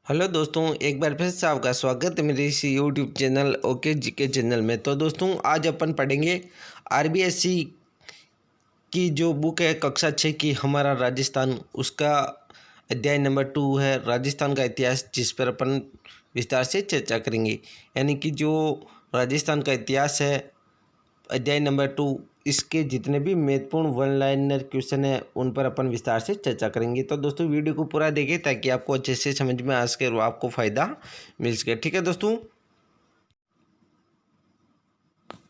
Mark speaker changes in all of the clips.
Speaker 1: Hello दोस्तों, एक बार फिर से आपका स्वागत है मेरे इस YouTube channel okay GK channel में। तो दोस्तों आज अपन पढ़ेंगे आरबीएससी की जो बुक है कक्षा 6 की हमारा राजस्थान, उसका अध्याय नंबर 2 है राजस्थान का इतिहास, जिस पर अपन विस्तार से चर्चा करेंगे। यानी कि जो राजस्थान का इतिहास है अध्याय नंबर 2, इसके जितने भी महत्वपूर्ण वन लाइनर क्वेश्चन है उन पर अपन विस्तार से चर्चा करेंगे। तो दोस्तों वीडियो को पूरा देखें ताकि आपको अच्छे से समझ में आ सके और आपको फ़ायदा मिल सके। ठीक है दोस्तों,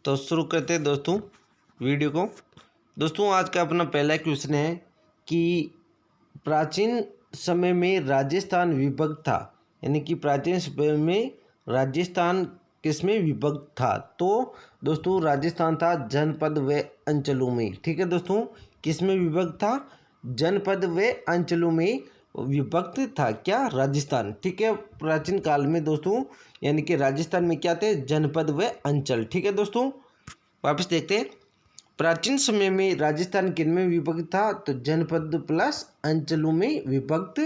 Speaker 1: तो शुरू करते हैं दोस्तों वीडियो को। दोस्तों आज का अपना पहला क्वेश्चन है कि प्राचीन समय में राजस्थान विभक्त था। यानी कि प्राचीन समय में राजस्थान किसमें विभक्त था? तो दोस्तों राजस्थान था जनपद व अंचलों में। ठीक है दोस्तों, किसमें विभक्त था? जनपद व अंचलों में विभक्त था क्या? राजस्थान। ठीक है, प्राचीन काल में दोस्तों यानी कि राजस्थान में क्या थे? जनपद व अंचल। ठीक है दोस्तों, वापस देखते हैं। प्राचीन समय में राजस्थान किन में विभक्त था? तो जनपद प्लस अंचलों में विभक्त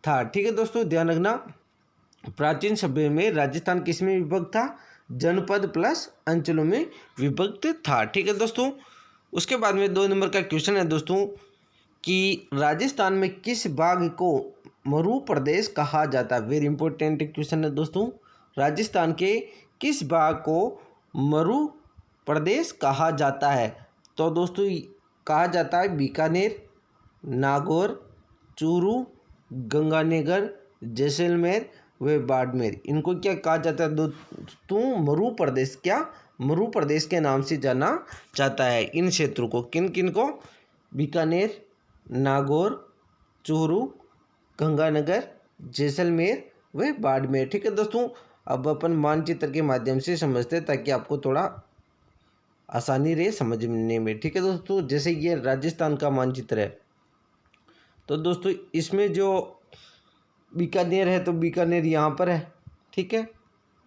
Speaker 1: था। ठीक है दोस्तों, ध्यान रखना, प्राचीन समय में राजस्थान किस में विभक्त था? जनपद प्लस अंचलों में विभक्त था। ठीक है दोस्तों, उसके बाद में 2 नंबर का क्वेश्चन है दोस्तों कि राजस्थान में किस भाग को मरु प्रदेश कहा जाता है? वेरी इंपॉर्टेंट क्वेश्चन है दोस्तों। राजस्थान के किस भाग को मरु प्रदेश कहा जाता है? तो दोस्तों कहा जाता है बीकानेर, नागौर, चूरू, गंगानगर, जैसलमेर व बाड़मेर। इनको क्या कहा जाता है दोस्तों? मरु प्रदेश। क्या? मरु प्रदेश के नाम से जाना जाता है इन क्षेत्रों को। किन किन को? बीकानेर, नागौर, चूरू, गंगानगर, जैसलमेर व बाड़मेर। ठीक है दोस्तों, अब अपन मानचित्र के माध्यम से समझते हैं ताकि आपको थोड़ा आसानी रहे समझने में। ठीक है दोस्तों, जैसे ये राजस्थान का मानचित्र है तो दोस्तों इसमें जो बीकानेर है तो बीकानेर यहाँ पर है। ठीक है,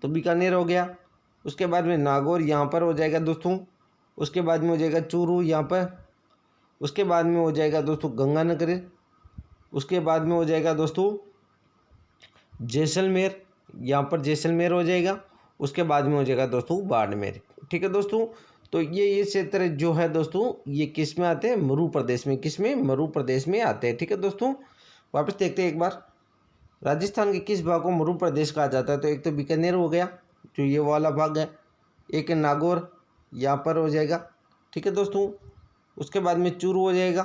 Speaker 1: तो बीकानेर हो गया। उसके बाद में नागौर यहाँ पर हो जाएगा दोस्तों। उसके बाद में हो जाएगा चूरू यहाँ पर। उसके बाद में हो जाएगा दोस्तों गंगानगर। उसके बाद में हो जाएगा दोस्तों जैसलमेर, यहाँ पर जैसलमेर हो जाएगा। उसके बाद में हो जाएगा दोस्तों बाड़मेर। ठीक है दोस्तों, तो ये क्षेत्र जो है दोस्तों ये किस में आते हैं? मरु प्रदेश में। किस में? मरु प्रदेश में आते हैं। ठीक है दोस्तों, वापस देखते हैं एक बार राजस्थान के किस भाग को मरु प्रदेश कहा जाता है। तो एक तो बीकानेर हो गया जो ये वाला भाग है, एक नागौर यहाँ पर हो जाएगा। ठीक है दोस्तों, उसके बाद में चूरू हो जाएगा।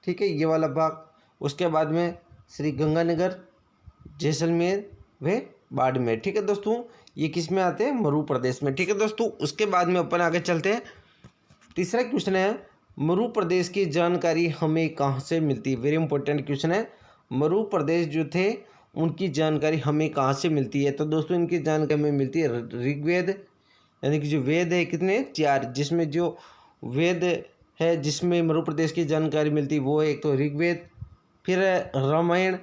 Speaker 1: ठीक है, ये वाला भाग। उसके बाद में श्री गंगानगर, जैसलमेर व बाड़मेर। ठीक है दोस्तों, ये किस में आते हैं? मरु प्रदेश में। ठीक है दोस्तों, उसके बाद में अपन आगे चलते हैं। तीसरा क्वेश्चन है मरु प्रदेश की जानकारी हमें कहाँ से मिलती है? वेरी इंपॉर्टेंट क्वेश्चन है। मरु प्रदेश जो थे उनकी जानकारी हमें कहाँ से मिलती है? तो दोस्तों इनकी जानकारी हमें मिलती है ऋग्वेद, यानी कि जो वेद है कितने? 4, जिसमें जो वेद है जिसमें मरु प्रदेश की जानकारी मिलती है वो है एक तो ऋग्वेद, फिर रामायण।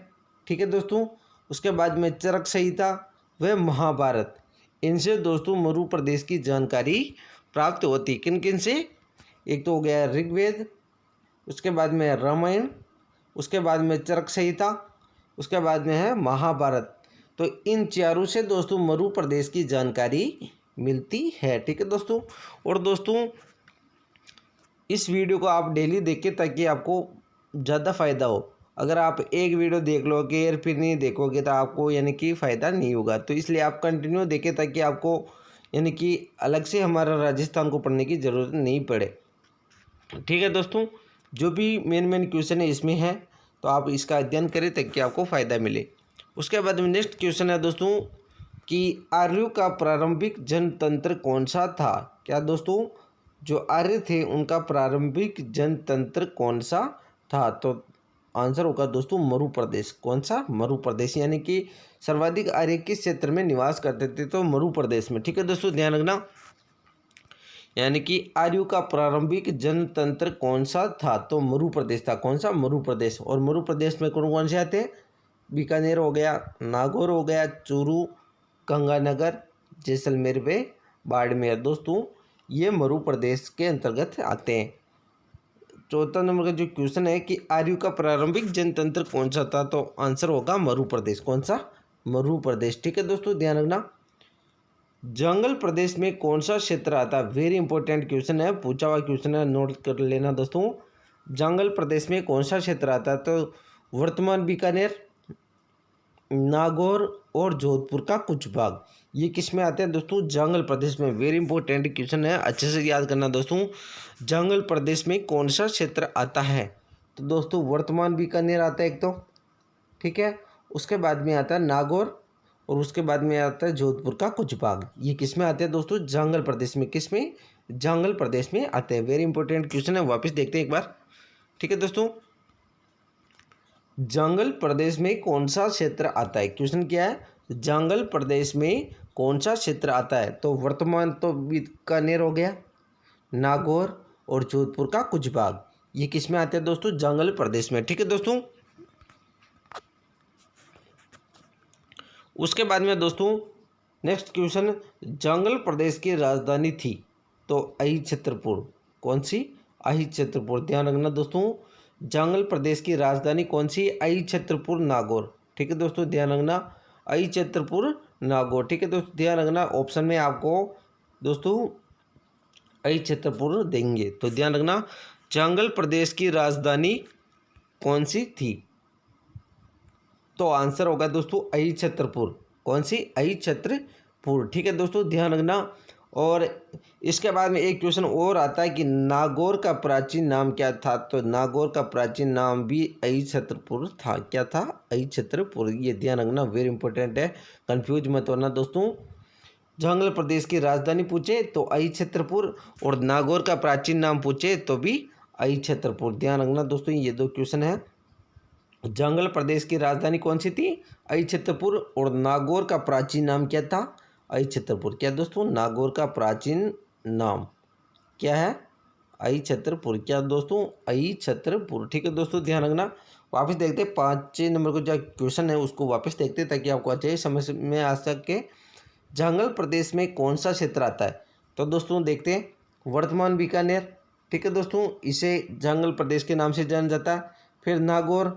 Speaker 1: ठीक है दोस्तों, उसके बाद में चरक संहिता व महाभारत। इनसे दोस्तों मरु प्रदेश की जानकारी प्राप्त होती। किन किन से? एक तो हो गया ऋग्वेद, उसके बाद में रामायण, उसके बाद में चरक संहिता, उसके बाद में है महाभारत। तो इन चारों से दोस्तों मरु प्रदेश की जानकारी मिलती है। ठीक है दोस्तों, और दोस्तों इस वीडियो को आप डेली देखें ताकि आपको ज़्यादा फ़ायदा हो। अगर आप एक वीडियो देख लोगे और फिर नहीं देखोगे तो आपको यानी कि फ़ायदा नहीं होगा। तो इसलिए आप कंटिन्यू देखें ताकि आपको यानी कि अलग से हमारा राजस्थान को पढ़ने की ज़रूरत नहीं पड़े। ठीक है दोस्तों, जो भी मेन क्वेश्चन है इसमें है तो आप इसका अध्ययन करें ताकि आपको फ़ायदा मिले। उसके बाद में नेक्स्ट क्वेश्चन है दोस्तों कि आर्यों का प्रारंभिक जनतंत्र कौन सा था? क्या दोस्तों? जो आर्य थे उनका प्रारंभिक जनतंत्र कौन सा था? तो आंसर होगा दोस्तों मरु प्रदेश। कौन सा? मरु प्रदेश। यानी कि सर्वाधिक आर्य किस क्षेत्र में निवास करते थे? तो मरु प्रदेश में। ठीक है दोस्तों, ध्यान रखना, यानी कि आर्यों का प्रारंभिक जनतंत्र कौन सा था? तो मरु प्रदेश था। कौन सा? मरु प्रदेश। और मरु प्रदेश में कौन कौन से आते हैं? बीकानेर हो गया, नागौर हो गया, चूरू, गंगानगर, जैसलमेर व बाड़मेर। दोस्तों ये मरु प्रदेश के अंतर्गत आते हैं। चौथा नंबर का जो क्वेश्चन है कि आर्यों का प्रारंभिक जनतंत्र कौन सा था? तो आंसर होगा मरु प्रदेश। कौन सा? मरु प्रदेश। ठीक है दोस्तों, ध्यान रखना। जंगल प्रदेश में कौन सा क्षेत्र आता है? वेरी इंपॉर्टेंट क्वेश्चन है, पूछा हुआ क्वेश्चन है, नोट कर लेना दोस्तों। जंगल प्रदेश में कौन सा क्षेत्र आता है? तो वर्तमान बीकानेर, नागौर और जोधपुर का कुछ भाग, ये किस में आते हैं दोस्तों? जंगल प्रदेश में। वेरी इंपॉर्टेंट क्वेश्चन है, अच्छे से याद करना दोस्तों। जंगल प्रदेश में कौन सा क्षेत्र आता है? तो दोस्तों वर्तमान बीकानेर आता है एक तो, ठीक है, उसके बाद में आता है नागौर और उसके बाद में आता है जोधपुर का कुछ भाग। ये किस में आते हैं दोस्तों? जंगल प्रदेश में। किस में? जंगल प्रदेश में आते हैं। वेरी इंपॉर्टेंट क्वेश्चन है, वापस देखते हैं एक बार। ठीक है दोस्तों, जंगल प्रदेश में कौन सा क्षेत्र आता है? क्वेश्चन क्या है? जंगल प्रदेश में कौन सा क्षेत्र आता है? तो वर्तमान तो बीकानेर हो गया, नागौर और जोधपुर का कुछ भाग, ये किस में आते हैं दोस्तों? जंगल प्रदेश में। ठीक है दोस्तों, उसके बाद में दोस्तों नेक्स्ट क्वेश्चन, जंगल प्रदेश की राजधानी थी तो अहि छत्रपुर, कौन सी? अहि छत्रपुर। ध्यान रखना दोस्तों, जंगल प्रदेश की राजधानी कौन सी? अहि छत्रपुर नागौर। ठीक है दोस्तों, ध्यान रखना, अहि छत्रपुर नागौर। ठीक है दोस्तों, ध्यान रखना, ऑप्शन में आपको दोस्तों अहि छत्रपुर देंगे, तो ध्यान रखना जंगल प्रदेश की राजधानी कौन सी थी? तो आंसर होगा दोस्तों अहि छत्रपुर। कौन सी? अहि छत्रपुर। ठीक है दोस्तों, ध्यान रखना। और इसके बाद में एक क्वेश्चन और आता है कि नागौर का प्राचीन नाम क्या था? तो नागौर का प्राचीन नाम भी अहि छत्रपुर था। क्या था? अहि छत्रपुर। ये ध्यान रखना, वेरी इंपॉर्टेंट है, कंफ्यूज मत होना दोस्तों। जंगल प्रदेश की राजधानी पूछे तो अहि छत्रपुर, और नागौर का प्राचीन नाम पूछे तो भी अहि छत्रपुर। ध्यान रखना दोस्तों, ये दो क्वेश्चन है। जंगल प्रदेश की राजधानी कौन सी थी? अहि छत्रपुर, और नागौर का प्राचीन नाम क्या था? अहि छत्रपुर। क्या दोस्तों? नागौर का प्राचीन नाम क्या है? अहि छत्रपुर। क्या दोस्तों? अहि छत्रपुर। ठीक है दोस्तों, ध्यान रखना। वापस देखते हैं 5 नंबर को जो क्वेश्चन है उसको वापस देखते हैं ताकि आपको अच्छे समझ में आ सके। जंगल प्रदेश में कौन सा क्षेत्र आता है? तो दोस्तों देखते हैं, वर्तमान बीकानेर, ठीक है दोस्तों, इसे जंगल प्रदेश के नाम से जाना जाता है। फिर नागौर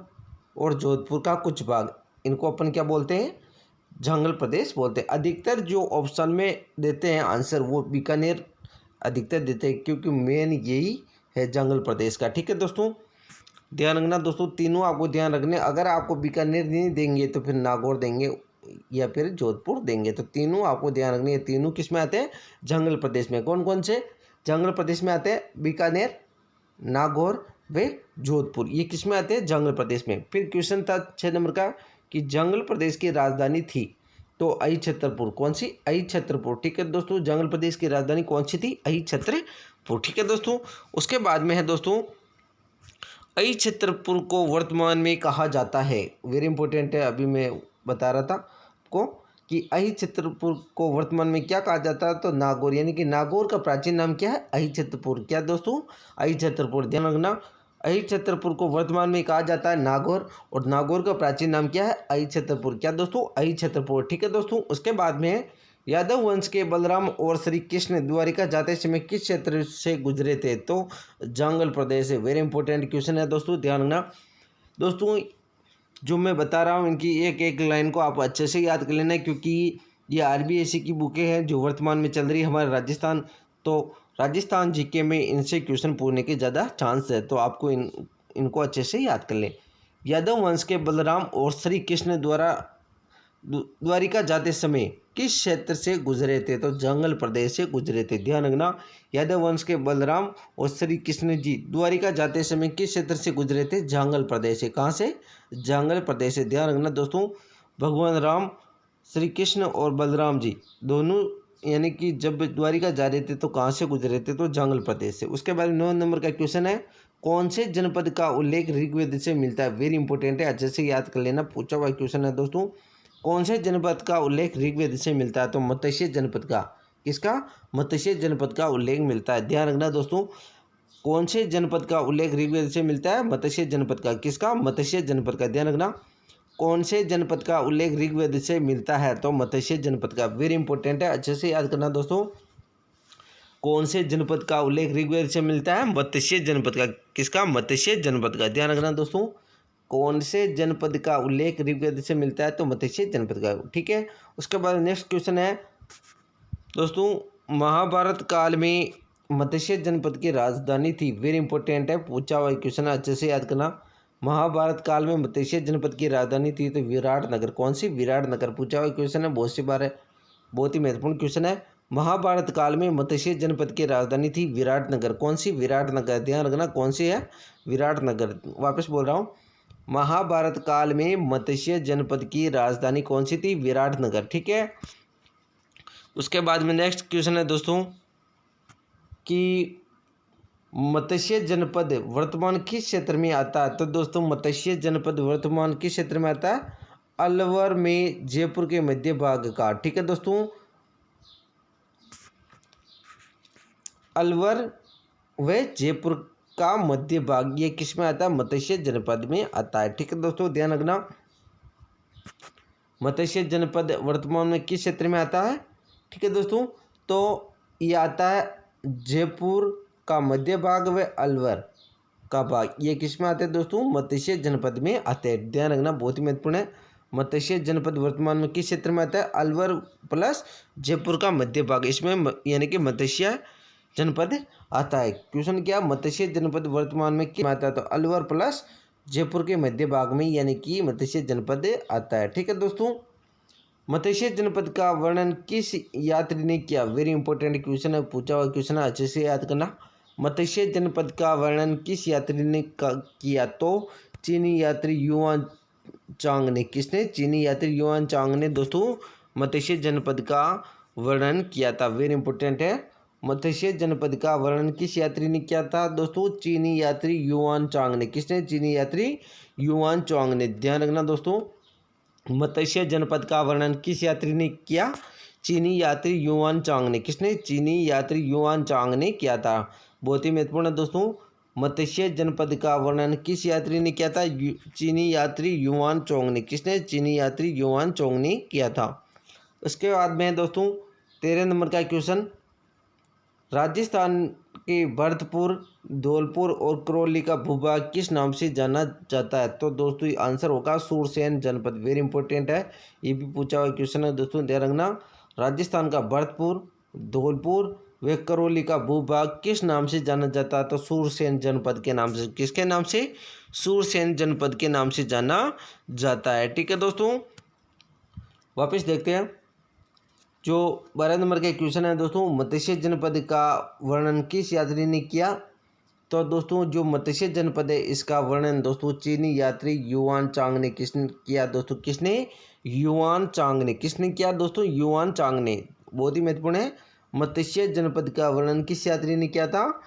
Speaker 1: और जोधपुर का कुछ भाग, इनको अपन क्या बोलते हैं? जंगल प्रदेश बोलते हैं। अधिकतर जो ऑप्शन में देते हैं आंसर वो बीकानेर अधिकतर देते हैं, क्योंकि मेन यही है जंगल प्रदेश का। ठीक है दोस्तों, ध्यान रखना दोस्तों, तीनों आपको ध्यान रखने। अगर आपको बीकानेर नहीं देंगे तो फिर नागौर देंगे या फिर जोधपुर देंगे, तो तीनों आपको ध्यान रखने। तीनों किस में आते हैं? जंगल प्रदेश में। कौन कौन से जंगल प्रदेश में आते हैं? बीकानेर, नागौर वे जोधपुर, ये किस में आते हैं? जंगल प्रदेश में। फिर क्वेश्चन था 6 नंबर का कि जंगल प्रदेश की राजधानी थी तो अहि छत्रपुर, कौन सी? अहि छत्रपुर। ठीक है दोस्तों, जंगल प्रदेश की राजधानी कौन सी थी? अहि छत्रपुर। ठीक है दोस्तों, उसके बाद में है दोस्तों अहि छत्रपुर को वर्तमान में कहा जाता है। वेरी इंपॉर्टेंट है, अभी मैं बता रहा था आपको कि अहि छत्रपुर को वर्तमान में क्या कहा जाता है? तो नागौर, यानी कि नागौर का प्राचीन नाम क्या है? अहि छत्रपुर। क्या दोस्तों? अहि छत्रपुर। ध्यान रखना, अहि छत्रपुर को वर्तमान में कहा जाता है नागौर, और नागौर का प्राचीन नाम क्या है? अहि छत्रपुर। क्या दोस्तों? अहि छत्रपुर। ठीक है दोस्तों, उसके बाद में यादव वंश के बलराम और श्री कृष्ण द्वारिका जाते समय किस क्षेत्र से गुजरे थे? तो जंगल प्रदेश से। वेरी इंपॉर्टेंट क्वेश्चन है दोस्तों, ध्यान रखना दोस्तों। जो मैं बता रहा हूँ इनकी एक एक लाइन को आप अच्छे से याद कर लेना, क्योंकि ये आरबीएससी की बुकें हैं जो वर्तमान में चल रही है हमारे राजस्थान, तो राजस्थान जीके में इनसे क्वेश्चन पूछने के ज़्यादा चांस है, तो आपको इनको अच्छे से याद कर लें। यादव वंश के बलराम और श्री कृष्ण द्वारिका जाते समय किस क्षेत्र से गुजरे थे? तो जंगल प्रदेश से गुजरे थे। ध्यान रखना, यादव वंश के बलराम और श्री कृष्ण जी द्वारिका जाते समय किस क्षेत्र से गुजरे थे? जंगल प्रदेश से। कहाँ से? जंगल प्रदेश से। ध्यान रखना दोस्तों, भगवान राम, श्री कृष्ण और बलराम जी दोनों यानी कि जब द्वारिका जा रहे थे तो कहाँ से गुजरे थे? तो जंगल प्रदेश से। उसके बाद 9 नंबर का क्वेश्चन है, कौन से जनपद का उल्लेख ऋग्वेद से मिलता है? वेरी इंपॉर्टेंट है, अच्छे से याद कर लेना, पूछा हुआ क्वेश्चन है दोस्तों। कौन से जनपद का उल्लेख ऋग्वेद से मिलता है? तो मत्स्य जनपद का। किसका? मत्स्य जनपद का उल्लेख मिलता है। ध्यान रखना दोस्तों, कौन से जनपद का उल्लेख ऋग्वेद से मिलता है? मत्स्य जनपद का। किसका? मत्स्य जनपद का। ध्यान रखना, कौन से जनपद का उल्लेख ऋग्वेद से मिलता है? तो मत्स्य जनपद का। वेरी इंपॉर्टेंट है, अच्छे से याद करना दोस्तों, कौन से जनपद का उल्लेख ऋग्वेद से मिलता है? मत्स्य जनपद का। किसका? मत्स्य जनपद का। ध्यान रखना दोस्तों, कौन से जनपद का उल्लेख ऋग्वेद से मिलता है? तो मत्स्य जनपद का। ठीक है, उसके बाद नेक्स्ट क्वेश्चन है दोस्तों, महाभारत काल में मत्स्य जनपद की राजधानी थी। वेरी इंपॉर्टेंट है, पूछा हुआ क्वेश्चन है, अच्छे से याद करना। महाभारत काल में मत्स्य जनपद की राजधानी थी तो विराटनगर। कौन सी? विराटनगर। पूछा हुआ क्वेश्चन है, बहुत सी बार है, बहुत ही महत्वपूर्ण क्वेश्चन है। महाभारत काल में मत्स्य जनपद की राजधानी थी विराटनगर। कौन सी? विराटनगर। ध्यान रखना कौन सी है? विराटनगर। वापस बोल रहा हूँ, महाभारत काल में मत्स्य जनपद की राजधानी कौन सी थी? विराटनगर। ठीक है, उसके बाद में नेक्स्ट क्वेश्चन है दोस्तों कि मत्स्य जनपद वर्तमान किस क्षेत्र में आता है? तो दोस्तों मत्स्य जनपद वर्तमान किस क्षेत्र में आता है? अलवर में, जयपुर के मध्य भाग का। ठीक है दोस्तों, अलवर व जयपुर का मध्य भाग, ये किस में आता है? मत्स्य जनपद में आता है। ठीक है दोस्तों, ध्यान रखना, मत्स्य जनपद वर्तमान में किस क्षेत्र में आता है? ठीक है दोस्तों, तो ये आता है जयपुर का मध्य भाग व अलवर का भाग, ये किस में आते हैं दोस्तों? मत्स्य जनपद में आते हैं। ध्यान रखना, बहुत ही महत्वपूर्ण है। मत्स्य जनपद वर्तमान में किस क्षेत्र में आता है? अलवर प्लस जयपुर का मध्य भाग, इसमें यानी कि मत्स्य जनपद आता है। क्वेश्चन क्या? मत्स्य जनपद वर्तमान में किस में आता है? तो अलवर प्लस जयपुर के मध्य भाग में, यानी कि मत्स्य जनपद आता है। ठीक है दोस्तों, मत्स्य जनपद का वर्णन किस यात्री ने किया? वेरी इंपॉर्टेंट क्वेश्चन है, पूछा हुआ क्वेश्चन है, अच्छे से याद करना। मत्स्य जनपद का वर्णन किस यात्री ने किया? तो चीनी यात्री युआन चांग ने। किसने? चीनी यात्री युआन चांग ने दोस्तों मत्स्य जनपद का वर्णन किया था। वेरी इंपॉर्टेंट है, मत्स्य जनपद का वर्णन किस यात्री ने किया था दोस्तों? चीनी यात्री युआन चांग ने। किसने? चीनी यात्री युआन चांग ने। ध्यान रखना दोस्तों, मत्स्य जनपद का वर्णन किस यात्री ने किया? चीनी यात्री युआन चांग ने। किसने? चीनी यात्री युआन चांग ने किया था। बहुत ही महत्वपूर्ण है दोस्तों, मत्स्य जनपद का वर्णन किस यात्री ने किया था? चीनी यात्री युआन चांग ने। किसने? चीनी यात्री युआन चांग ने किया था। उसके बाद में दोस्तों 13 नंबर का क्वेश्चन, राजस्थान के भरतपुर, धौलपुर और करौली का भूभाग किस नाम से जाना जाता है? तो दोस्तों ये आंसर होगा सूरसेन जनपद। वेरी इंपॉर्टेंट है, ये भी पूछा हुआ क्वेश्चन है दोस्तों, ध्यान रखना। राजस्थान का भरतपुर, धौलपुर व करौली का भूभाग किस नाम से जाना जाता है? तो सूरसेन जनपद के नाम से। किसके नाम से? सूरसेन जनपद के नाम से जाना जाता है। ठीक है दोस्तों, वापस देखते हैं जो 12 नंबर का क्वेश्चन है दोस्तों, मत्स्य जनपद का वर्णन किस यात्री ने किया? तो दोस्तों जो मत्स्य जनपद है इसका वर्णन दोस्तों चीनी यात्री युआन चांग ने किसने किया दोस्तों? किसने? युआन चांग ने। किसने किया दोस्तों? युआन चांग ने। बहुत ही महत्वपूर्ण है, मत्स्य जनपद का वर्णन किस यात्री ने किया था?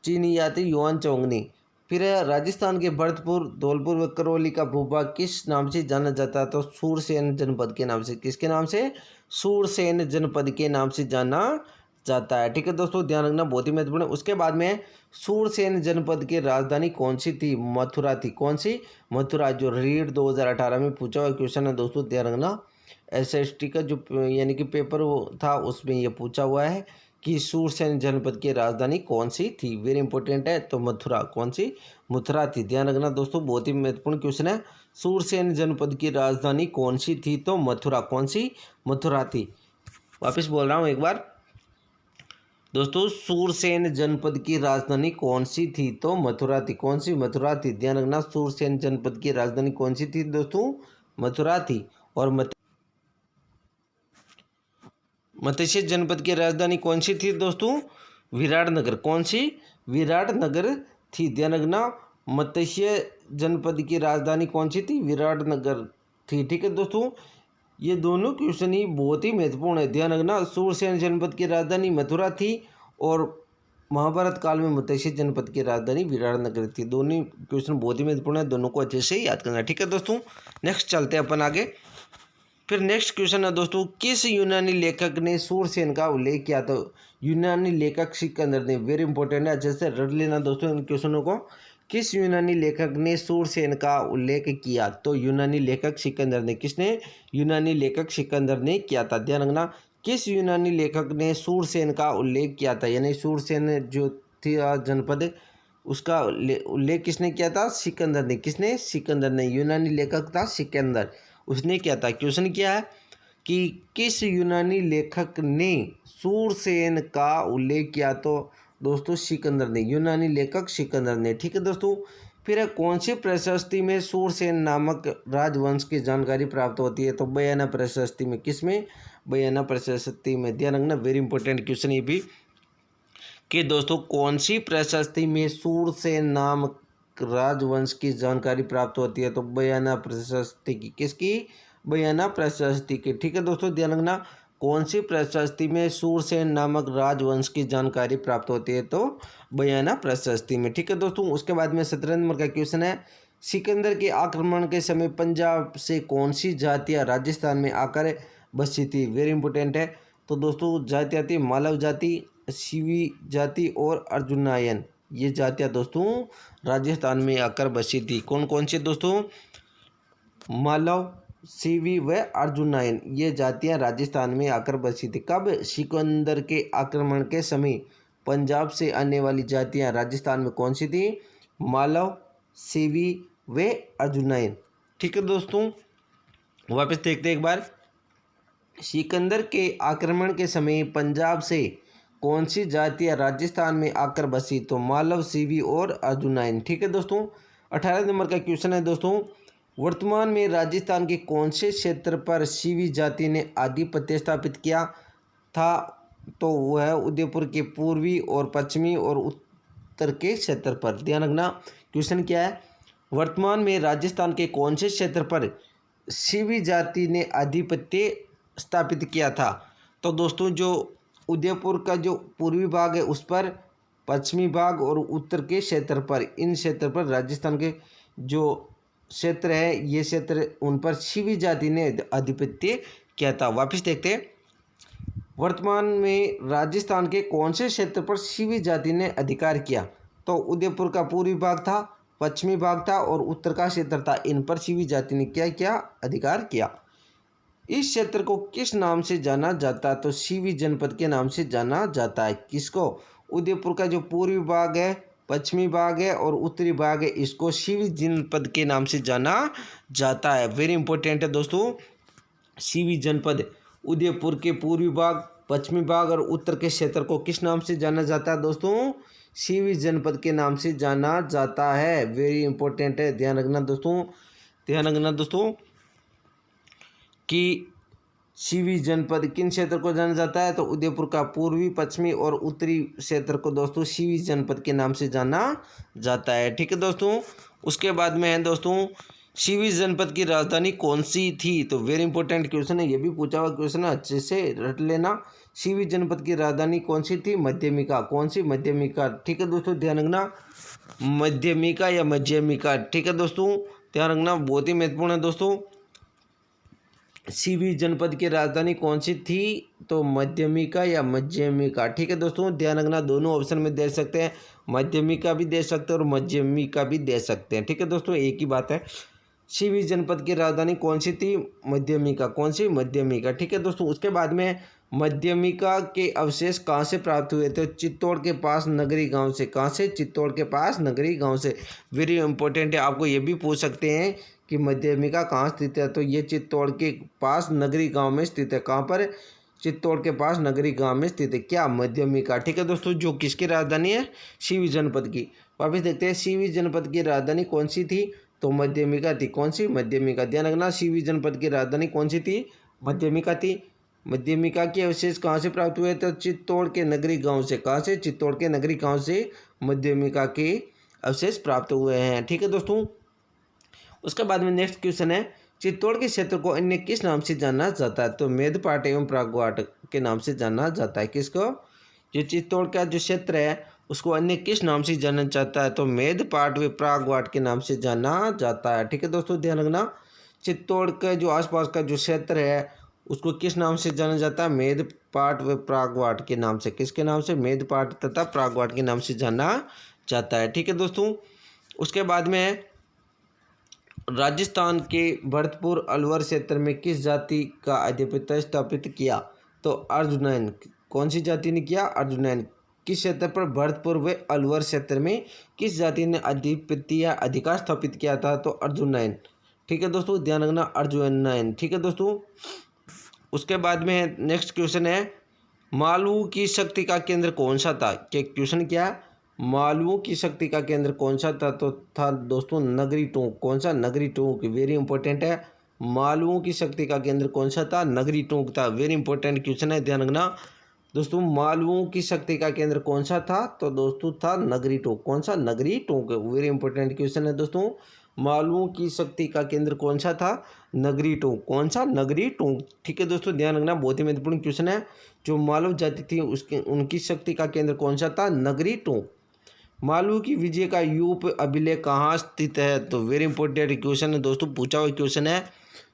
Speaker 1: चीनी यात्री युआन चांग ने। फिर है राजस्थान के भरतपुर, धौलपुर व करौली का भूभाग किस नाम से जाना जाता है? तो सूरसेन जनपद के नाम से। किसके नाम से? सूरसेन जनपद के नाम से जाना जाता है। ठीक है दोस्तों, ध्यान रखना, बहुत ही महत्वपूर्ण है। उसके बाद में सूरसेन जनपद की राजधानी कौन सी थी? मथुरा थी। कौन सी? मथुरा। जो रीड 2018 में पूछा हुआ क्वेश्चन है दोस्तों, ध्यान रखना। SST का जो यानी कि पेपर था उसमें ये पूछा हुआ है कि सूरसेन जनपद की राजधानी कौन सी थी। वेरी इंपॉर्टेंट है, तो मथुरा। कौन सी? मथुरा थी। ध्यान रखना दोस्तों, बहुत ही महत्वपूर्ण क्वेश्चन है। सूरसेन जनपद की राजधानी कौन सी थी? तो मथुरा। कौन सी? मथुरा थी। वापस बोल रहा हूँ एक बार दोस्तों, सूरसेन जनपद की राजधानी कौन सी थी? तो मथुरा थी। कौन सी? मथुरा थी। ध्यान रखना, सूरसेन जनपद की राजधानी कौन सी थी दोस्तों? मथुरा थी। और मत्स्य जनपद की राजधानी कौन सी थी दोस्तों? विराटनगर। कौन सी? विराटनगर थी। ध्यान रखना, मत्स्य जनपद की राजधानी कौन सी थी? विराटनगर थी। ठीक है दोस्तों, ये दोनों क्वेश्चन ही बहुत ही महत्वपूर्ण है। ध्यान रखना, सूरसेन जनपद की राजधानी मथुरा थी और महाभारत काल में मत्स्य जनपद की राजधानी विराटनगर थी। दोनों क्वेश्चन बहुत ही महत्वपूर्ण है, दोनों को अच्छे से याद करना। ठीक है दोस्तों, नेक्स्ट चलते हैं अपन आगे। फिर नेक्स्ट क्वेश्चन है दोस्तों, किस यूनानी लेखक ने सूरसेन का उल्लेख किया? तो यूनानी लेखक सिकंदर ने। वेरी इंपॉर्टेंट है, अच्छे से रट लेना दोस्तों इन क्वेश्चनों को। किस यूनानी लेखक ने सूरसेन का उल्लेख किया? तो यूनानी लेखक सिकंदर ने। किसने? यूनानी लेखक सिकंदर ने किया था। ध्यान रखना, किस यूनानी लेखक ने सूरसेन का उल्लेख किया था? यानी सूरसेन जो थी जनपद उसका उल्लेख किसने किया था? सिकंदर ने। किसने? सिकंदर ने। यूनानी लेखक था सिकंदर, उसने किया था। क्वेश्चन क्या है कि किस यूनानी लेखक ने सूरसेन का उल्लेख किया? तो दोस्तों सिकंदर ने, यूनानी लेखक सिकंदर ने। ठीक है दोस्तों। फिर है कौन सी प्रशस्ति में सूरसेन नामक राजवंश की जानकारी प्राप्त होती है? तो बयाना प्रशस्ति में। किस में? बयाना प्रशस्ति में। ध्यान रखना, वेरी इंपॉर्टेंट क्वेश्चन ये भी कि दोस्तों कौन सी प्रशस्ति में सूरसेन नामक राजवंश की जानकारी प्राप्त होती है? तो बयाना प्रशस्ति की। किसकी? बयाना प्रशस्ति की। ठीक है दोस्तों, ध्यान रखना, कौन सी प्रशस्ति में सूरसेन नामक राजवंश की जानकारी प्राप्त होती है? तो बयाना प्रशस्ति में। ठीक है दोस्तों। उसके बाद में 17 नंबर का क्वेश्चन है, सिकंदर के आक्रमण के समय पंजाब से कौन सी जातियाँ राजस्थान में आकर बसी थी? वेरी इंपॉर्टेंट है। तो दोस्तों जातियाँ थी मालव जाति, सीवी जाति और अर्जुनायन। ये जातियाँ दोस्तों राजस्थान में आकर बसी थी। कौन कौन सी दोस्तों? मालव, सीवी व अर्जुनायन, ये जातियाँ राजस्थान में आकर बसी थी। कब? सिकंदर के आक्रमण के समय पंजाब से आने वाली जातियाँ राजस्थान में कौन सी थी? मालव, सीवी व अर्जुनायन। ठीक है दोस्तों, वापस देखते हैं एक बार। सिकंदर के आक्रमण के समय पंजाब से कौन सी जातियाँ राजस्थान में आकर बसी? तो मालव, सीवी और अर्जुनायन। ठीक है दोस्तों। 18 नंबर का क्वेश्चन है दोस्तों, वर्तमान में राजस्थान के कौन से क्षेत्र पर सीवी जाति ने आधिपत्य स्थापित किया था? तो वह उदयपुर के पूर्वी और पश्चिमी और उत्तर के क्षेत्र पर। ध्यान रखना, क्वेश्चन क्या है, वर्तमान में राजस्थान के कौन से क्षेत्र पर सीवी जाति ने आधिपत्य स्थापित किया था? तो दोस्तों जो उदयपुर का जो पूर्वी भाग है उस पर, पश्चिमी भाग और उत्तर के क्षेत्र पर, इन क्षेत्र पर राजस्थान के जो क्षेत्र है ये क्षेत्र, उन पर सीवी जाति ने आधिपत्य किया था। वापस देखते हैं, वर्तमान में राजस्थान के कौन से क्षेत्र पर सीवी जाति ने अधिकार किया? तो उदयपुर का पूर्वी भाग था, पश्चिमी भाग था और उत्तर का क्षेत्र था। इन पर सीवी जाति ने क्या किया? अधिकार किया। इस क्षेत्र को किस नाम से जाना जाता है? तो सीवी जनपद के नाम से जाना जाता है। किसको? उदयपुर का जो पूर्वी भाग है, पश्चिमी भाग है और उत्तरी भाग है, इसको सीवी जनपद के नाम से जाना जाता है। वेरी इंपॉर्टेंट है दोस्तों, सीवी जनपद। उदयपुर के पूर्वी भाग, पश्चिमी भाग और उत्तर के क्षेत्र को किस नाम से जाना जाता है दोस्तों? सीवी जनपद के नाम से जाना जाता है। वेरी इंपॉर्टेंट है, ध्यान रखना दोस्तों, ध्यान रखना दोस्तों कि सीवी जनपद किन क्षेत्र को जाना जाता है? तो उदयपुर का पूर्वी, पश्चिमी और उत्तरी क्षेत्र को दोस्तों सीवी जनपद के नाम से जाना जाता है। ठीक है दोस्तों। उसके बाद में है दोस्तों, सीवी जनपद की राजधानी कौन सी थी? तो वेरी इंपॉर्टेंट क्वेश्चन है, ये भी पूछा हुआ क्वेश्चन है, अच्छे से रट लेना। सीवी जनपद की राजधानी कौन सी थी? मध्यमिका। कौन सी? मध्यमिका। ठीक है दोस्तों, ध्यान रखना, मध्यमिका या मध्यमिका। ठीक है दोस्तों, ध्यान रखना, बहुत ही महत्वपूर्ण है दोस्तों। सीवी जनपद की राजधानी कौन सी थी? तो मध्यमिका या मध्यमिका। ठीक है दोस्तों, ध्यान रखना, दोनों ऑप्शन में दे सकते हैं, मध्यमिका भी दे सकते हैं और मध्यमिका भी दे सकते हैं। ठीक है दोस्तों, एक ही बात है। सीवी जनपद की राजधानी कौन सी थी? मध्यमिका। कौन सी? मध्यमिका। ठीक है दोस्तों। उसके बाद में मध्यमिका के अवशेष कहाँ से प्राप्त हुए थे? चित्तौड़ के पास नगरी गांव से। कहाँ से? चित्तौड़ के पास नगरी गांव से। वेरी इंपॉर्टेंट है, आपको ये भी पूछ सकते हैं कि मध्यमिका कहाँ स्थित है? तो ये चित्तौड़ के पास नगरी गांव में स्थित है। कहाँ पर? चित्तौड़ के पास नगरी गांव में स्थित है। क्या? मध्यमिका। ठीक है दोस्तों, जो किसकी राजधानी है? सीवी जनपद की। वापिस देखते हैं, सीवी जनपद की राजधानी कौन सी थी? तो मध्यमिका थी। कौन सी? मध्यमिका। ध्यान रखना, सीवी जनपद की राजधानी कौन सी थी? मध्यमिका थी। मध्यमिका के अवशेष कहाँ से प्राप्त हुए? तो चित्तौड़ के नगरी गांव से। कहाँ से? चित्तौड़ के नगरी गांव से मध्यमिका के अवशेष प्राप्त हुए हैं। ठीक है दोस्तों। उसके बाद में नेक्स्ट क्वेश्चन है, चित्तौड़ के क्षेत्र को अन्य किस नाम से जाना जाता है? तो मेदपाट एवं प्रागवाट के नाम से जाना जाता है। किसको? जो चित्तौड़ का जो क्षेत्र है उसको अन्य किस नाम से जाना जाता है? तो मेदपाट व प्रागवाट के नाम से जाना जाता है। ठीक है दोस्तों, ध्यान रखना, चित्तौड़ का जो आसपास का जो क्षेत्र है उसको किस नाम से जाना जाता है? मेदपाट व प्रागवाट के नाम से। किसके नाम से? मेदपाट तथा प्रागवाट के नाम से जाना जाता है। ठीक है दोस्तों। उसके बाद में राजस्थान के भरतपुर अलवर क्षेत्र में किस जाति का आधिपत्य स्थापित किया? तो अर्जुनयन। कौन सी जाति ने किया? अर्जुनयन। किस क्षेत्र पर भरतपुर व अलवर क्षेत्र में किस जाति ने आधिपत्य या अधिकार स्थापित किया था? तो अर्जुनयन। ठीक है दोस्तों, ध्यान रखना अर्जुनयन। ठीक है दोस्तों, उसके बाद में नेक्स्ट क्वेश्चन है मालवू की शक्ति का केंद्र कौन सा था? क्या क्वेश्चन क्या है? मालवू की शक्ति का केंद्र कौन सा था? तो था दोस्तों नगरी टोंक। कौन सा? नगरी टोंक। वेरी इंपॉर्टेंट है। मालवू की शक्ति का केंद्र कौन सा था? नगरी टोंक था। वेरी इंपॉर्टेंट क्वेश्चन है, ध्यान रखना दोस्तों। मालवू की शक्ति का केंद्र कौन सा था? तो दोस्तों था नगरी टोंक। कौन सा? नगरी टोंक। वेरी इंपॉर्टेंट क्वेश्चन है दोस्तों। मालवू की शक्ति का केंद्र कौन सा था? नगरी टोंक। कौन सा? नगरी टोंक। ठीक है दोस्तों, ध्यान रखना, बहुत ही महत्वपूर्ण क्वेश्चन है। जो मालव जाति थी उसके उनकी शक्ति का केंद्र कौन सा था? नगरी टोंक। मालवू की विजय का यूप अभिलेख कहाँ स्थित है? तो वेरी इंपॉर्टेंट क्वेश्चन है दोस्तों, पूछा हुआ क्वेश्चन है।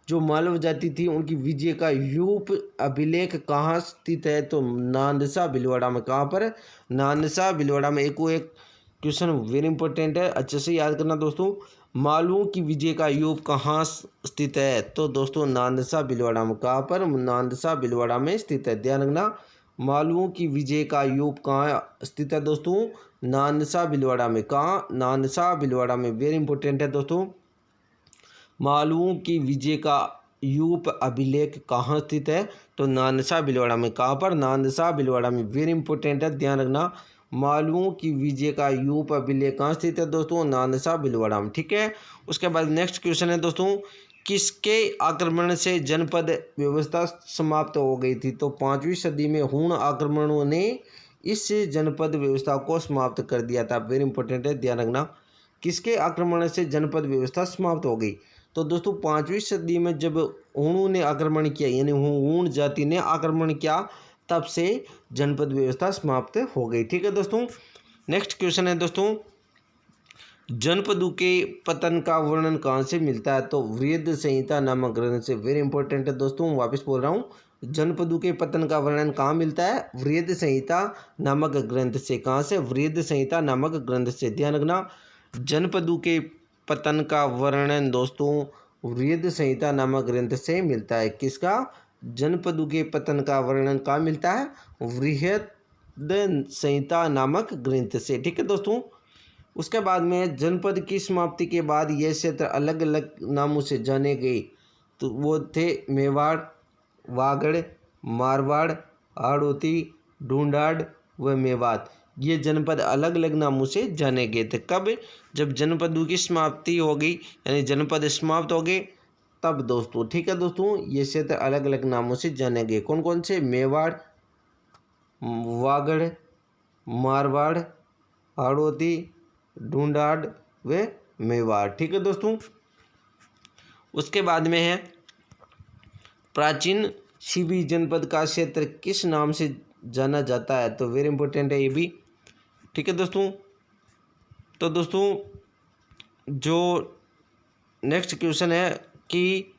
Speaker 1: जो मालव जाति थी उनकी विजय का यूप अभिलेख कहाँ स्थित है? तो नांदसा भीलवाड़ा में। कहाँ पर? नांदसा भीलवाड़ा में। एक क्वेश्चन वेरी इंपॉर्टेंट है, अच्छे से याद करना दोस्तों। मालवू की विजय का यूप कहाँ स्थित है? तो दोस्तों नांदसा भीलवाड़ा में। कहाँ पर? नांदसा भीलवाड़ा में स्थित है, ध्यान रखना। मालवू की विजय का यूप कहाँ स्थित है दोस्तों? नांदसा भीलवाड़ा में। कहाँ? नांदसा भीलवाड़ा में। वेरी इंपॉर्टेंट है दोस्तों। मालवू की विजय का यूप अभिलेख कहाँ स्थित है? तो नांदसा भीलवाड़ा में। कहाँ पर? नांदसा भीलवाड़ा में। वेरी इंपॉर्टेंट है, ध्यान रखना। मालवू की विजय का यूप अभिलेख कहाँ स्थित है दोस्तों? नांदसा भीलवाड़ा में। ठीक है, उसके बाद नेक्स्ट क्वेश्चन है दोस्तों, किसके आक्रमण से जनपद व्यवस्था समाप्त हो गई थी? तो 5वीं सदी में हूण आक्रमणों ने इस जनपद व्यवस्था को समाप्त कर दिया था। वेरी इंपॉर्टेंट है, ध्यान रखना। किसके आक्रमण से जनपद व्यवस्था समाप्त हो गई? तो दोस्तों 5वीं सदी में जब हूणों ने आक्रमण किया, यानी हूण जाति ने आक्रमण किया, तब से जनपद व्यवस्था समाप्त हो गई। ठीक है दोस्तों, नेक्स्ट क्वेश्चन है दोस्तों, जनपदों के पतन का वर्णन कहाँ से मिलता है? तो वृहद संहिता नामक ग्रंथ से। वेरी इंपॉर्टेंट है दोस्तों, वापस बोल रहा हूँ, जनपदों के पतन का वर्णन कहाँ मिलता है? वृहद संहिता नामक ग्रंथ से। कहाँ से? वृहद संहिता नामक ग्रंथ से, ध्यान रखना। जनपदों के पतन का वर्णन दोस्तों वृहद संहिता नामक ग्रंथ से मिलता है। किसका? जनपदों के पतन का वर्णन कहाँ मिलता है? वृहद संहिता नामक ग्रंथ से। ठीक है दोस्तों, उसके बाद में जनपद की समाप्ति के बाद यह क्षेत्र अलग अलग नामों से जाने गए। तो वो थे मेवाड़, वागड़, मारवाड़, हाड़ौती, ढूंढाड़ व मेवात। ये जनपद अलग अलग नामों से जाने गए थे। कब? जब जनपदों की समाप्ति हो गई, यानी जनपद समाप्त हो गए, तब दोस्तों। ठीक है दोस्तों, ये क्षेत्र अलग अलग नामों से जाने गए। कौन कौन से? मेवाड़, वागड़, मारवाड़, हाड़ौती, ढूंढाड़ व मेवाड़। ठीक है दोस्तों, उसके बाद में है प्राचीन शिवी जनपद का क्षेत्र किस नाम से जाना जाता है? तो वेरी इंपॉर्टेंट है ये भी। ठीक है दोस्तों, तो दोस्तों जो नेक्स्ट क्वेश्चन है कि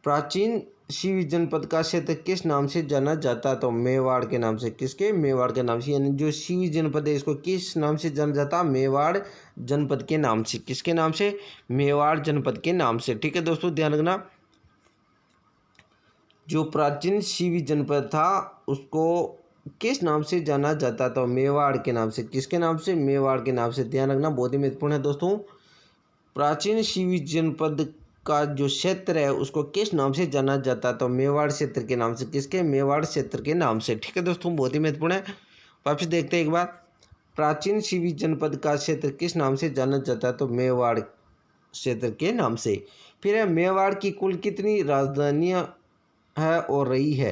Speaker 1: प्राचीन शिवी जनपद का क्षेत्र किस नाम से जाना जाता है? तो मेवाड़ के नाम से। किसके? मेवाड़ के नाम से। यानी जो शिवी जनपद है इसको किस नाम से जाना जाता? मेवाड़ जनपद के नाम से। किसके नाम से? मेवाड़ जनपद के नाम से। ठीक है दोस्तों, ध्यान रखना, जो प्राचीन शिवी जनपद था उसको किस नाम से जाना जाता था? मेवाड़ के नाम से। किसके नाम से? मेवाड़ के नाम से। ध्यान रखना, बहुत ही महत्वपूर्ण है दोस्तों। प्राचीन शिवी जनपद का जो क्षेत्र है उसको किस नाम से जाना जाता? तो मेवाड़ क्षेत्र के नाम से। किसके? मेवाड़ क्षेत्र के नाम से। ठीक है दोस्तों, बहुत ही महत्वपूर्ण है। वापस देखते हैं एक बार, प्राचीन शिवी जनपद का क्षेत्र किस नाम से जाना जाता है? तो मेवाड़ क्षेत्र के नाम से। फिर है मेवाड़ की कुल कितनी राजधानियाँ है और रही है?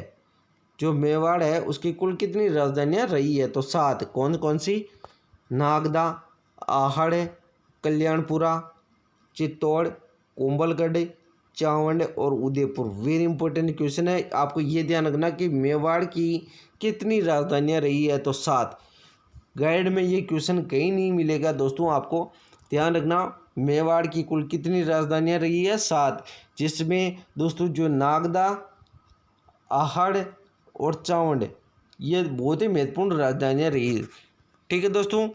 Speaker 1: जो मेवाड़ है उसकी कुल कितनी राजधानियाँ रही है? तो 7। कौन कौन सी? नागदा, आहड़, कल्याणपुरा, चित्तौड़, कोंबलगढ़, चावंड और उदयपुर। वेरी इंपॉर्टेंट क्वेश्चन है, आपको ये ध्यान रखना कि मेवाड़ की कितनी राजधानियाँ रही है? तो 7। गाइड में ये क्वेश्चन कहीं नहीं मिलेगा दोस्तों, आपको ध्यान रखना। मेवाड़ की कुल कितनी राजधानियाँ रही है? 7, जिसमें दोस्तों जो नागदा, आहड़ और चावंड ये बहुत ही महत्वपूर्ण राजधानियाँ रही। ठीक है दोस्तों,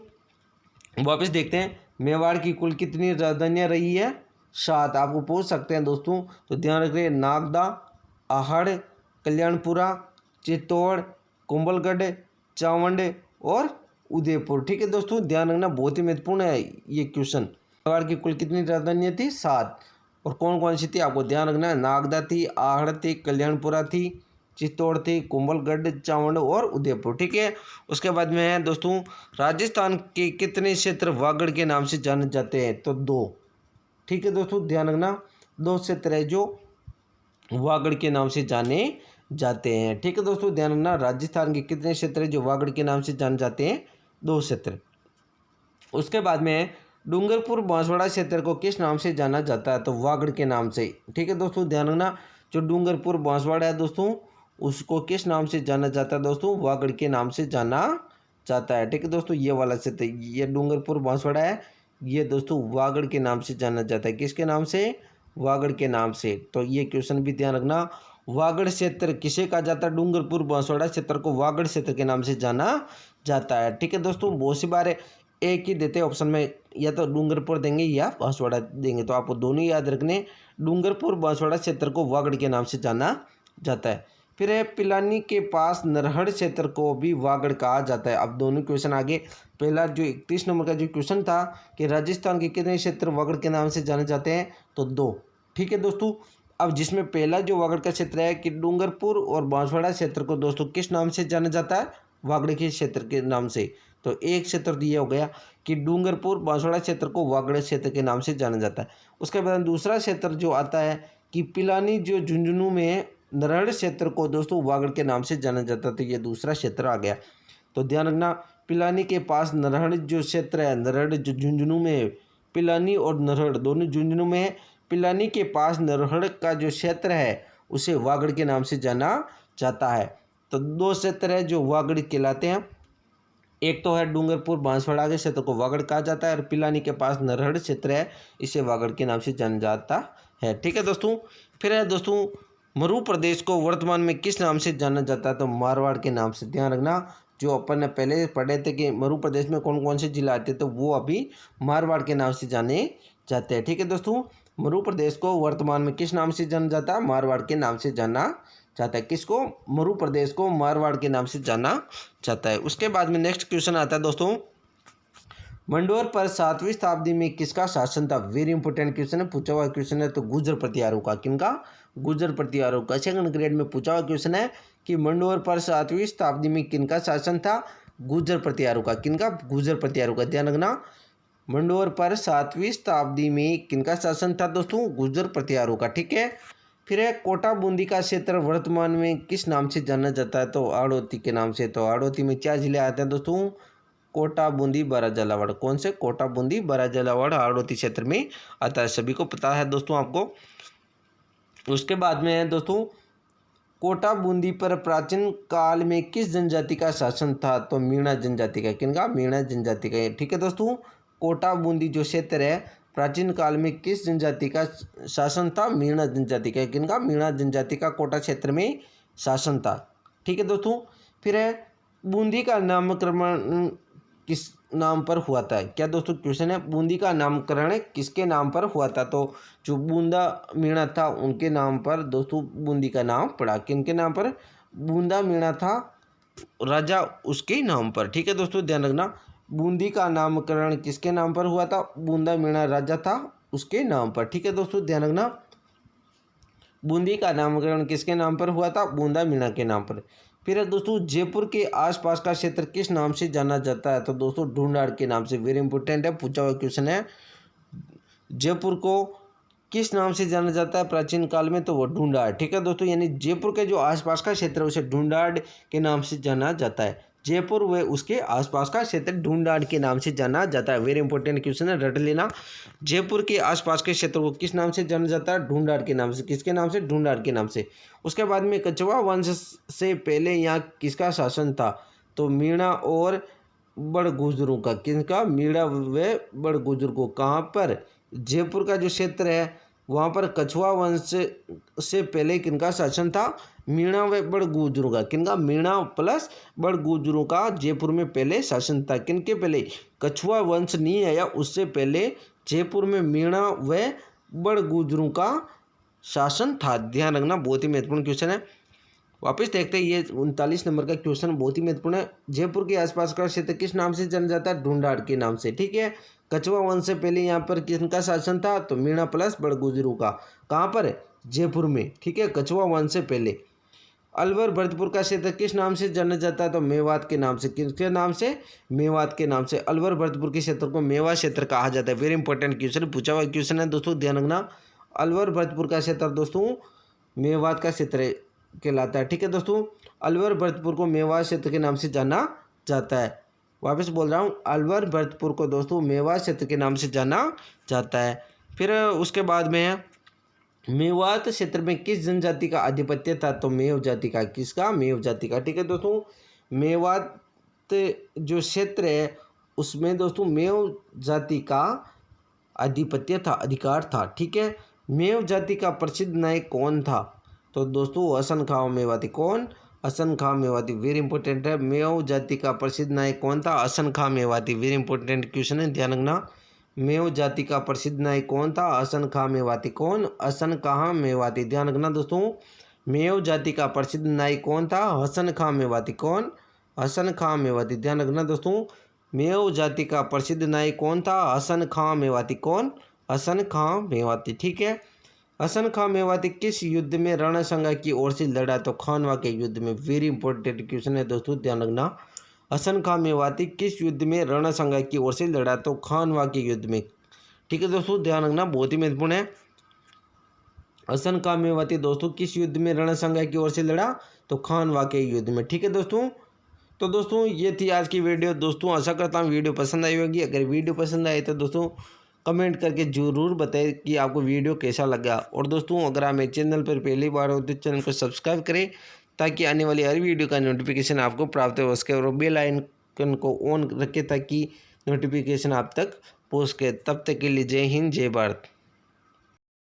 Speaker 1: वापस देखते हैं, मेवाड़ की कुल कितनी राजधानियाँ रही है? 7। आपको पूछ सकते हैं दोस्तों, तो ध्यान रखिए, नागदा, आहड़, कल्याणपुरा, चित्तौड़, कुंभलगढ़ चावंड और उदयपुर। ठीक है दोस्तों, ध्यान रखना, बहुत ही महत्वपूर्ण है ये क्वेश्चन। मेवाड़ की कुल कितनी राजधानियाँ थी? 7। और कौन कौन सी थी आपको ध्यान रखना है। नागदा थी, आहड़ थी, कल्याणपुरा थी, चित्तौड़ थी, कुंभलगढ़, चावंड और उदयपुर। ठीक है। उसके बाद में है दोस्तों, राजस्थान के कितने क्षेत्र वागड़ के नाम से जाने जाते हैं? तो 2। ठीक है दोस्तों, ध्यान रखना, 2 क्षेत्र है जो वागड़ के नाम से जाने जाते हैं। ठीक है दोस्तों, ध्यान रखना, राजस्थान के कितने क्षेत्र है जो वागड़ के नाम से जाने जाते हैं? 2 क्षेत्र। उसके बाद में डूंगरपुर बांसवाड़ा क्षेत्र को किस नाम से जाना जाता है? तो वागड़ के नाम से। ठीक है दोस्तों, ध्यान रखना, जो डूंगरपुर बांसवाड़ा है दोस्तों, उसको किस नाम से जाना जाता है? दोस्तों वागड़ के नाम से जाना जाता है। ठीक है दोस्तों, ये वाला क्षेत्र, ये डूंगरपुर बांसवाड़ा है, ये दोस्तों वागड़ के नाम से जाना जाता है। किसके नाम से? वागड़ के नाम से। तो ये क्वेश्चन भी ध्यान रखना, वागड़ क्षेत्र किसे कहा जाता है? डूंगरपुर बांसवाड़ा क्षेत्र को वागड़ क्षेत्र के नाम से जाना जाता है। ठीक है दोस्तों, बहुत सी बार एक ही देते हैं ऑप्शन में, या तो डूंगरपुर देंगे या बांसवाड़ा देंगे, तो आपको दोनों याद रखने। डूंगरपुर बांसवाड़ा क्षेत्र को वागड़ के नाम से जाना जाता है। फिर है पिलानी के पास नरहड़ क्षेत्र को भी वागड़ कहा जाता है। अब दोनों क्वेश्चन आगे, पहला जो 31 नंबर का जो क्वेश्चन था कि राजस्थान के कितने क्षेत्र वागड़ के नाम से जाने जाते हैं? तो 2। ठीक है दोस्तों, अब जिसमें पहला जो वागड़ का क्षेत्र है कि डूंगरपुर और बांसवाड़ा क्षेत्र को दोस्तों किस नाम से जाना जाता है? वागड़ के क्षेत्र के नाम से। तो एक क्षेत्र दिया हो गया कि डूंगरपुर बांसवाड़ा क्षेत्र को वागड़ क्षेत्र के नाम से जाना जाता है। उसके बाद दूसरा क्षेत्र जो आता है कि पिलानी जो झुंझुनू में नरहड़ क्षेत्र को दोस्तों वागड़ के नाम से जाना जाता है। तो ये दूसरा क्षेत्र आ गया। तो ध्यान रखना, पिलानी के पास नरहड़ जो क्षेत्र है, नरहड़ जो झुंझुनू में है, पिलानी और नरहड़ दोनों झुंझुनू में है। पिलानी के पास नरहड़ का जो क्षेत्र है उसे वागड़ के नाम से जाना जाता है। तो 2 क्षेत्र है जो वागड़ कहलाते हैं, एक तो है डूंगरपुर बांसवाड़ा के क्षेत्र को वागड़ कहा जाता है, और पिलानी के पास नरहड़ क्षेत्र है, इसे वागड़ के नाम से जाना जाता है। ठीक है दोस्तों, फिर है दोस्तों, मरु प्रदेश को वर्तमान में किस नाम से जाना जाता है? तो मारवाड़ के नाम से। ध्यान रखना, जो अपन ने पहले पढ़े थे कि मरु प्रदेश में कौन कौन से जिला आते, तो वो अभी मारवाड़ के नाम से जाने जाते हैं। ठीक है दोस्तों, मरु प्रदेश को वर्तमान में किस नाम से जाना जाता है? मारवाड़ के नाम से जाना जाता है। किसको? मरु प्रदेश को मारवाड़ के नाम से जाना जाता है। उसके बाद में नेक्स्ट क्वेश्चन आता है दोस्तों, मंडोर पर 7वीं शताब्दी में किसका शासन था? वेरी इंपॉर्टेंट क्वेश्चन है, पूछा हुआ क्वेश्चन है। तो गुर्जर प्रतिहारों का। किनका? गुर्जर प्रतिहारों का। सेकंड ग्रेड में पूछा हुआ क्वेश्चन है कि मंडोर पर 7वीं शताब्दी में किनका शासन था? गुर्जर प्रतिहारों का। किनका? गुर्जर प्रतिहारों का। ध्यान रखना, मंडोर पर 7वीं शताब्दी में किनका शासन था दोस्तों? गुर्जर प्रतिहारों का। ठीक है। फिर है कोटा बूंदी का क्षेत्र वर्तमान में किस नाम से जाना जाता है? तो हाड़ौती के नाम से। तो हाड़ौती में 4 जिले आते हैं दोस्तों, कोटा, बूंदी, बारा, झालावाड़। कौन से? कोटा, बूंदी, बारा, झालावाड़ हाड़ौती क्षेत्र में आता है, सभी को पता है दोस्तों आपको। उसके बाद में है दोस्तों, कोटा बूंदी पर प्राचीन काल में किस जनजाति का शासन था? तो मीणा जनजाति का। किनका? मीणा जनजाति का। ठीक है दोस्तों, कोटा बूंदी जो क्षेत्र है प्राचीन काल में किस जनजाति का शासन था? मीणा जनजाति का। किनका? मीणा जनजाति का कोटा क्षेत्र में शासन था। ठीक है दोस्तों, फिर है बूंदी का नामकरण किस नाम पर हुआ था? क्या दोस्तों क्वेश्चन है, बूंदी का नामकरण किसके नाम पर हुआ था? तो जो बूंदा मीणा था उनके नाम पर दोस्तों बूंदी का नाम पड़ा। किनके नाम पर? बूंदा मीणा था राजा, उसके नाम पर। ठीक है दोस्तों, ध्यान रखना, बूंदी का नामकरण किसके नाम पर हुआ था? बूंदा मीणा राजा था उसके नाम पर। ठीक है दोस्तों, ध्यान रखना, बूंदी का नामकरण किसके नाम पर हुआ था? बूंदा मीणा के नाम पर। फिर है दोस्तों, जयपुर के आसपास का क्षेत्र किस नाम से जाना जाता है? तो दोस्तों ढूंढाड़ के नाम से। वेरी इंपॉर्टेंट है, पूछा हुआ क्वेश्चन है। जयपुर को किस नाम से जाना जाता है प्राचीन काल में? तो वो ढूंढाड़। ठीक है दोस्तों, यानी जयपुर के जो आसपास का क्षेत्र है उसे ढूंढाड़ के नाम से जाना जाता है। जयपुर व उसके आसपास का क्षेत्र ढूंढाड़ के नाम से जाना जाता है। वेरी इंपॉर्टेंट क्वेश्चन है, रट लेना। जयपुर के आसपास के क्षेत्र को किस नाम से जाना जाता है? ढूंढाड़ के नाम से। किसके नाम से? ढूंढाड़ के नाम से। उसके बाद में कछवा वंश से पहले यहाँ किसका शासन था? तो मीणा और बड़गुजरों का। किसका? मीणा व बड़गुजरों। कहाँ पर? जयपुर का जो क्षेत्र है वहाँ पर कछवा वंश से पहले किनका शासन था? मीणा व बड़गुजरों का। किनका? मीणा प्लस बड़गुजरों का जयपुर में पहले शासन था। किनके पहले? कछवा वंश नहीं आया उससे पहले जयपुर में मीणा व बड़गुजरों का शासन था। ध्यान रखना, बहुत ही महत्वपूर्ण क्वेश्चन है। वापस देखते हैं, ये 39 नंबर का क्वेश्चन बहुत ही महत्वपूर्ण है। जयपुर के आसपास का क्षेत्र किस नाम से जाना जाता है? ढूंढाड़ के नाम से। ठीक है। कछवा वंश से पहले यहाँ पर किसका शासन था? तो मीणा प्लस बड़गुजरू का। कहाँ पर? जयपुर में। ठीक है, कछवा वंश से पहले। अलवर भरतपुर का क्षेत्र किस नाम से जाना जाता है? तो मेवात के नाम से। किसके नाम से? मेवात के नाम से। अलवर भरतपुर के क्षेत्र को मेवात क्षेत्र कहा जाता है। वेरी इंपॉर्टेंट क्वेश्चन पूछा हुआ क्वेश्चन है दोस्तों, ध्यान रखना। अलवर भरतपुर का क्षेत्र दोस्तों मेवात का क्षेत्र कहलाता है। ठीक है दोस्तों, अलवर भरतपुर को मेवात क्षेत्र के नाम से जाना जाता है। वापस बोल रहा हूँ, अलवर भरतपुर को दोस्तों मेवात क्षेत्र के नाम से जाना जाता है। फिर उसके बाद में है, मेवात क्षेत्र में किस जनजाति का आधिपत्य था? तो मेव जाति का। किसका? मेव जाति का। ठीक है दोस्तों, मेवात जो क्षेत्र है उसमें दोस्तों मेव जाति का आधिपत्य था, अधिकार था। ठीक है। मेव जाति का प्रसिद्ध नायक कौन था? तो दोस्तों हसन खां मेवाती। कौन? हसन खां मेवाती। वेरी इंपॉर्टेंट है। मेव जाति का प्रसिद्ध नायक कौन था? हसन खां मेवाती। वेरी इंपॉर्टेंट क्वेश्चन है, ध्यान रखना। मेव जाति का प्रसिद्ध नायक कौन था? हसन खां मेवाती। कौन? हसन खां मेवाती। ध्यान रखना दोस्तों, मेव जाति का प्रसिद्ध नायक कौन था? हसन खां मेवाती। कौन? हसन खां मेवाती। ध्यान रखना दोस्तों, मेव जाति का प्रसिद्ध नायक कौन था? हसन खां मेवाती। कौन? हसन खां मेवाती। ठीक है। हसन खां मेवाती किस युद्ध में रणसंगा की ओर से लड़ा? तो खानवा के युद्ध में। वेरी इंपॉर्टेंट क्वेश्चन है दोस्तों, ध्यान रखना। हसन खां मेवाती किस युद्ध में रणसंगा की ओर से लड़ा? तो खानवा के युद्ध में। ठीक है दोस्तों, ध्यान रखना, बहुत ही महत्वपूर्ण है। हसन खां मेवाती दोस्तों किस युद्ध में रणसंगा की ओर से लड़ा? तो खानवा के युद्ध में। ठीक है दोस्तों, तो दोस्तों ये थी आज की वीडियो। दोस्तों आशा करता हूँ वीडियो पसंद आई होगी। अगर वीडियो पसंद आए तो दोस्तों कमेंट करके जरूर बताएं कि आपको वीडियो कैसा लगा। और दोस्तों अगर आप मेरे चैनल पर पहली बार हो तो चैनल को सब्सक्राइब करें, ताकि आने वाली हर वीडियो का नोटिफिकेशन आपको प्राप्त हो सके। और बेल आइकन को ऑन रखें ताकि नोटिफिकेशन आप तक पहुँच सके। तब तक के लिए जय हिंद, जय भारत।